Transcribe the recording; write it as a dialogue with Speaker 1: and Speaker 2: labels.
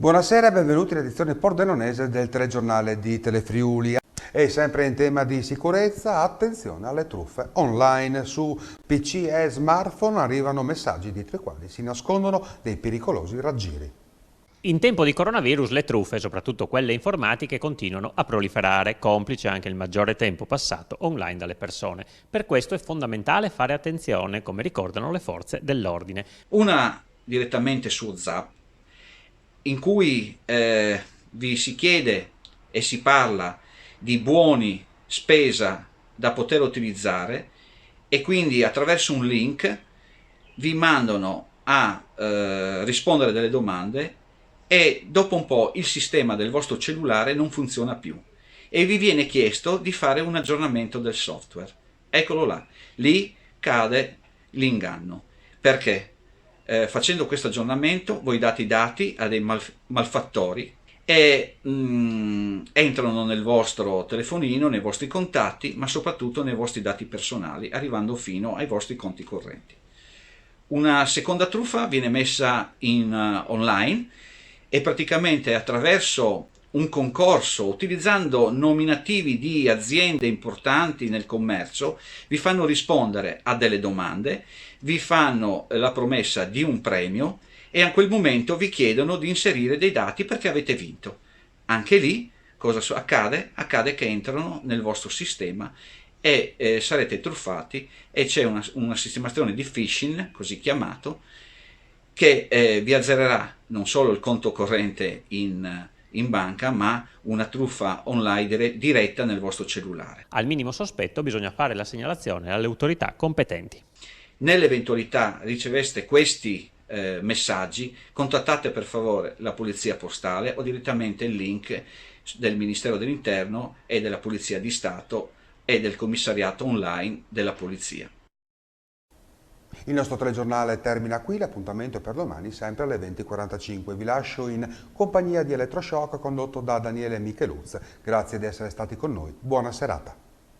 Speaker 1: Buonasera e benvenuti all'edizione pordenonese del telegiornale di Telefriuli. E sempre in tema di sicurezza, attenzione alle truffe online. Su PC e smartphone arrivano messaggi dietro i quali si nascondono dei pericolosi raggiri.
Speaker 2: In tempo di coronavirus le truffe, soprattutto quelle informatiche, continuano a proliferare, complice anche il maggiore tempo passato online dalle persone. Per questo è fondamentale fare attenzione, come ricordano le forze dell'ordine.
Speaker 3: Una direttamente su WhatsApp, in cui vi si chiede e si parla di buoni spesa da poter utilizzare, e quindi attraverso un link vi mandano a rispondere delle domande, e dopo un po' il sistema del vostro cellulare non funziona più e vi viene chiesto di fare un aggiornamento del software. Eccolo là, lì cade l'inganno. Perché? Facendo questo aggiornamento voi date i dati a dei malfattori e entrano nel vostro telefonino, nei vostri contatti, ma soprattutto nei vostri dati personali, arrivando fino ai vostri conti correnti. Una seconda truffa viene messa in online, e praticamente attraverso un concorso, utilizzando nominativi di aziende importanti nel commercio, vi fanno rispondere a delle domande, vi fanno la promessa di un premio e a quel momento vi chiedono di inserire dei dati perché avete vinto. Anche lì cosa accade? Accade che entrano nel vostro sistema e sarete truffati, e c'è una sistemazione di phishing, così chiamato, che vi azzererà non solo il conto corrente in banca, ma una truffa online diretta nel vostro cellulare.
Speaker 2: Al minimo sospetto bisogna fare la segnalazione alle autorità competenti.
Speaker 3: Nell'eventualità riceveste questi messaggi, contattate per favore la Polizia Postale o direttamente il link del Ministero dell'Interno e della Polizia di Stato e del commissariato online della Polizia.
Speaker 1: Il nostro telegiornale termina qui, l'appuntamento è per domani sempre alle 20:45. Vi lascio in compagnia di Elettroshock condotto da Daniele Micheluz. Grazie di essere stati con noi, buona serata.